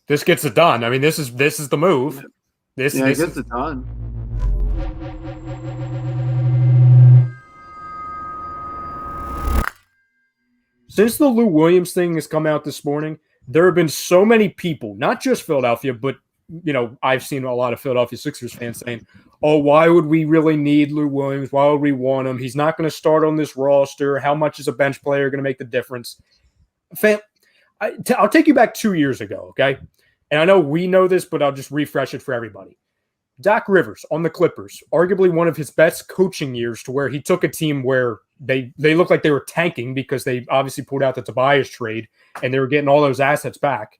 This gets it done. I mean, this is the move. This It this gets is, it done. since the Lou Williams thing has come out this morning, there have been so many people, not just Philadelphia, but I've seen a lot of Philadelphia Sixers fans saying, "Oh, why would we really need Lou Williams? Why would we want him? He's not going to start on this roster. How much is a bench player going to make the difference?" Fam, I'll take you back 2 years ago, okay? And I know we know this, but I'll just refresh it for everybody. Doc Rivers on the Clippers, arguably one of his best coaching years, to where he took a team where they looked like they were tanking because they obviously pulled out the Tobias trade and they were getting all those assets back.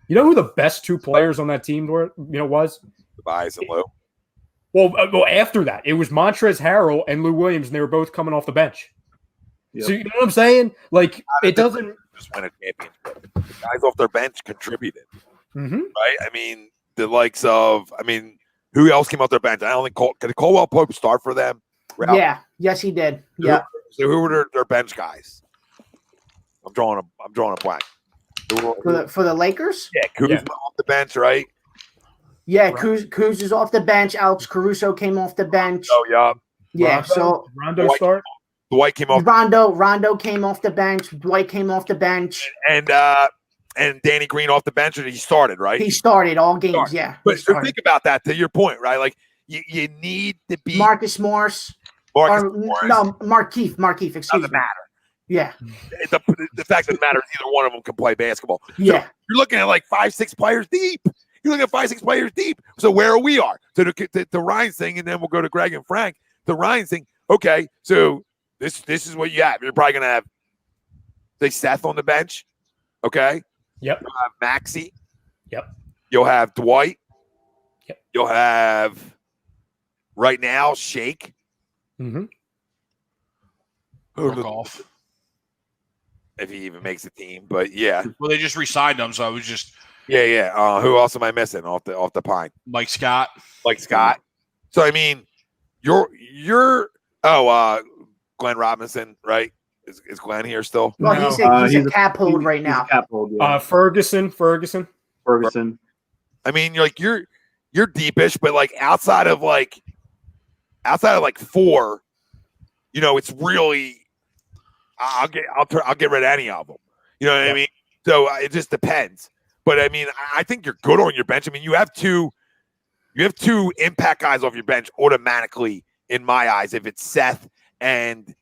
You know who the best two players on that team was? Tobias and Lou. Well, after that, it was Montrezl Harrell and Lou Williams, and they were both coming off the bench. Yep. So you know what I'm saying? Like, it doesn't just win a championship. Guys off their bench contributed, right? I mean, the likes of, who else came off their bench? I don't think did Caldwell Pope start for them? Ralph? Yeah. Yes, he did. Yeah. So who were their bench guys? I'm drawing a blank. For the Lakers? Yeah, Kuzma off the bench, right? Yeah, Kuz is off the bench. Alex Caruso came off the bench. Oh, yeah. Yeah, Rondo start. Dwight came off. Rondo came off the bench. Dwight came off the bench. And Danny Green off the bench, and he started, right? He started all games, yeah. But think about that, to your point, right? Like, you need to be Marcus Morris. No, Markeith, excuse doesn't me. matter. Yeah. The fact that it matters, either one of them can play basketball. Yeah. So you're looking at like 5-6 players deep. You're looking at 5-6 players deep. So where we are. So the Ryan's thing, and then we'll go to Greg and Frank. The Ryan's thing. Okay, so this is what you have. You're probably gonna have, say, Seth on the bench. Okay. Yep. You'll have Maxey. Yep. You'll have Dwight. Yep. You'll have right now Shake. Mm-hmm. Off. If he even makes the team, but yeah. Well, they just re-signed him, so I was just Who else am I missing off the pine? Mike Scott. So I mean, you're Glenn Robinson, right? Is Glenn here still? Well, he's a cap hold right now. Cap hold, yeah. Ferguson. I mean, you're deepish, but like outside of like 4, it's really I'll get rid of any of them. You know what I mean? So it just depends. But I mean, I think you're good on your bench. I mean, you have two impact guys off your bench automatically in my eyes. If it's Seth and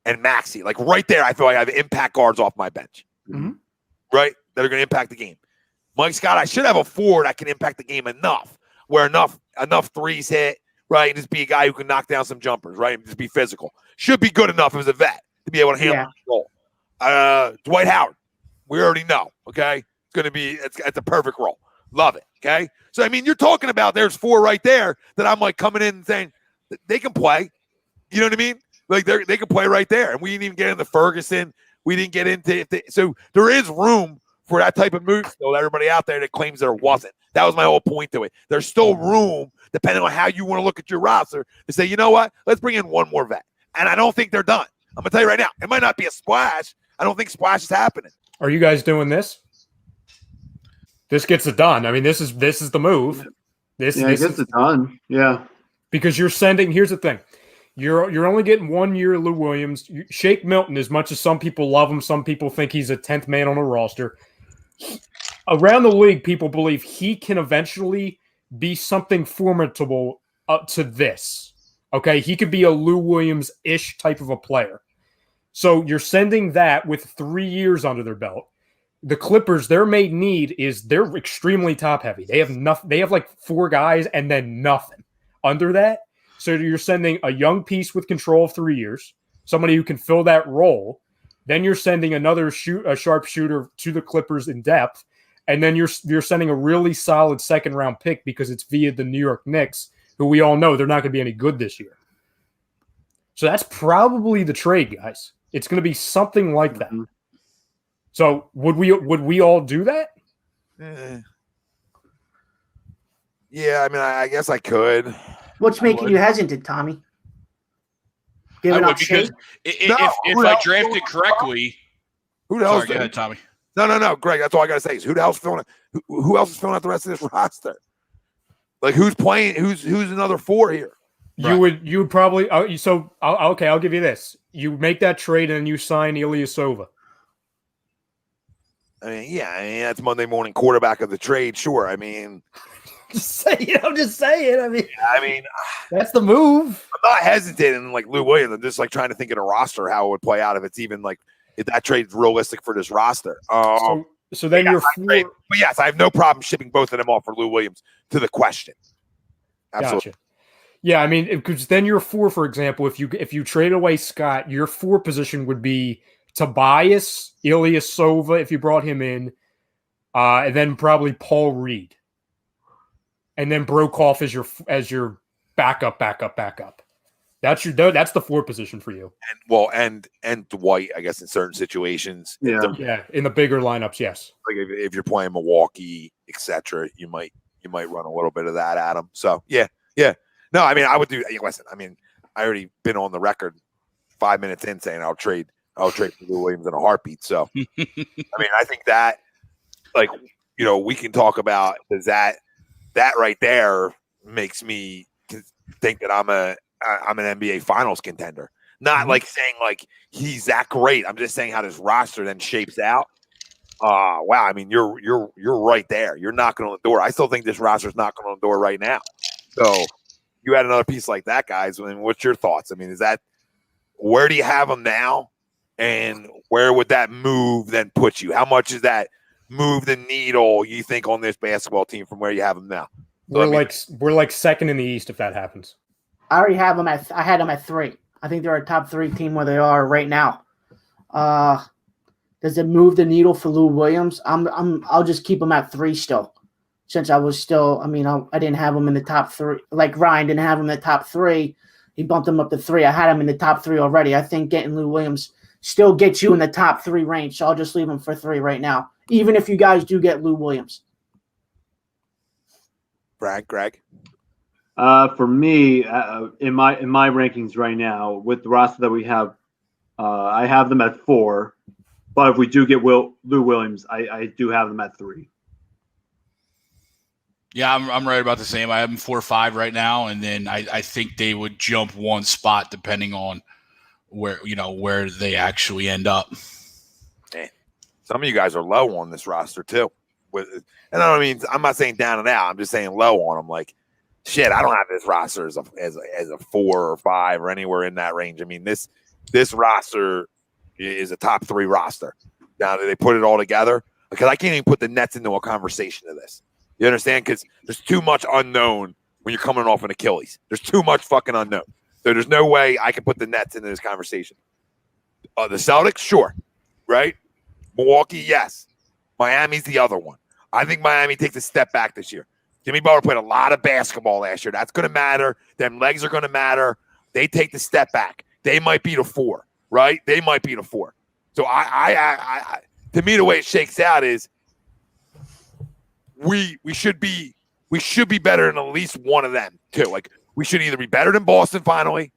Maxey, like right there, I feel like I have impact guards off my bench, right? That are going to impact the game. Mike Scott, I should have a 4 that can impact the game enough, where enough threes hit, right? And just be a guy who can knock down some jumpers, right? And just be physical. Should be good enough as a vet to be able to handle the role. Dwight Howard, we already know, okay? It's going to be, it's a perfect role. Love it, okay? So, I mean, you're talking about there's 4 right there that I'm like coming in and saying they can play. You know what I mean? Like they can play right there. And we didn't even get into Ferguson. We didn't get into so there is room for that type of move still. Everybody out there that claims there wasn't. That was my whole point to it. There's still room, depending on how you want to look at your roster, to say, you know what? Let's bring in one more vet. And I don't think they're done. I'm gonna tell you right now, it might not be a splash. I don't think splash is happening. Are you guys doing this? This gets it done. I mean, this is the move. It gets it done. Yeah. Because you're sending. Here's the thing. You're only getting 1 year of Lou Williams. Shake Milton, as much as some people love him, some people think he's a 10th man on the roster. Around the league, people believe he can eventually be something formidable up to this. Okay, he could be a Lou Williams-ish type of a player. So you're sending that with 3 years under their belt. The Clippers, their main need is they're extremely top-heavy. They have nothing. They have like 4 guys and then nothing under that. So you're sending a young piece with control of 3 years, somebody who can fill that role. Then you're sending a sharpshooter to the Clippers in depth, and then you're sending a really solid second-round pick because it's via the New York Knicks, who we all know they're not going to be any good this year. So that's probably the trade, guys. It's going to be something like that. So would we all do that? Yeah, I mean, I guess I could. What's making you hesitant, Tommy? Giving up because if I drafted correctly, who else? Sorry, go ahead, Tommy. No, Greg. That's all I gotta say is who else is filling out the rest of this roster? Like who's playing? Who's another 4 here? You would probably okay. I'll give you this. You make that trade and you sign Ilyasova. I mean, that's Monday morning quarterback of the trade. Sure. I mean, Just say it. I'm just saying. I mean, That's the move. I'm not hesitating like Lou Williams. I'm just like trying to think of a roster how it would play out if it's even like if that trade's realistic for this roster. So then you're but yes, I have no problem shipping both of them off for Lou Williams to the question. Absolutely. Gotcha. Yeah, I mean, because then your 4, for example, if you trade away Scott, your 4 position would be Tobias, Ilyasova, if you brought him in, and then probably Paul Reed, and then Brokoff as your backup. That's the 4 position for you. And Dwight, I guess in certain situations, Yeah, in the bigger lineups, yes. like if you're playing Milwaukee, etc., you might run a little bit of that at him. So yeah. No, I mean I would do. Listen, I mean I already been on the record 5 minutes in saying I'll trade for Lou Williams in a heartbeat. So I mean I think that like we can talk about does that right there makes me think that I'm an NBA Finals contender. Not like saying like he's that great. I'm just saying how this roster then shapes out. Wow. I mean, you're right there. You're knocking on the door. I still think this roster's knocking on the door right now. So you had another piece like that, guys. I mean, what's your thoughts? I mean, is that where do you have them now, and where would that move then put you? How much is that move the needle you think on this basketball team from where you have them now? So, we're like second in the East if that happens. I already have them I had them at 3. I think they're a top 3 team where they are right now. Does it move the needle for Lou Williams? I'll just keep them at 3 still. Since I was still, I didn't have him in the top 3. Like Ryan didn't have him in the top 3. He bumped him up to 3. I had him in the top 3 already. I think getting Lou Williams still gets you in the top 3 range. So I'll just leave him for 3 right now, even if you guys do get Lou Williams. Greg? For me, in my rankings right now, with the roster that we have, I have them at 4. But if we do get Lou Williams, I do have them at 3. Yeah, I'm right about the same. I have them 4 or 5 right now, and then I think they would jump 1 spot depending on where they actually end up. Some of you guys are low on this roster too. And I'm not saying down and out. I'm just saying low on them. Like, shit, I don't have this roster as a 4 or 5 or anywhere in that range. I mean, this roster is a top 3 roster. Now, do they put it all together? Because I can't even put the Nets into a conversation of this. You understand? Because there's too much unknown when you're coming off an Achilles. There's too much fucking unknown. So there's no way I can put the Nets into this conversation. The Celtics, sure. Right? Milwaukee, yes. Miami's the other one. I think Miami takes a step back this year. Jimmy Butler played a lot of basketball last year. That's going to matter. Them legs are going to matter. They take the step back. They might be the 4, right? They might be the 4. So I to me, the way it shakes out is we should be better than at least one of them too. Like we should either be better than Boston finally.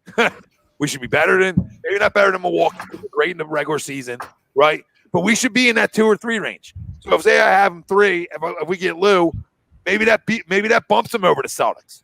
We should be maybe not better than Milwaukee. Great in the regular season, right? But we should be in that 2 or 3 range. So if say I have them 3, if we get Lou, maybe that bumps them over the Celtics.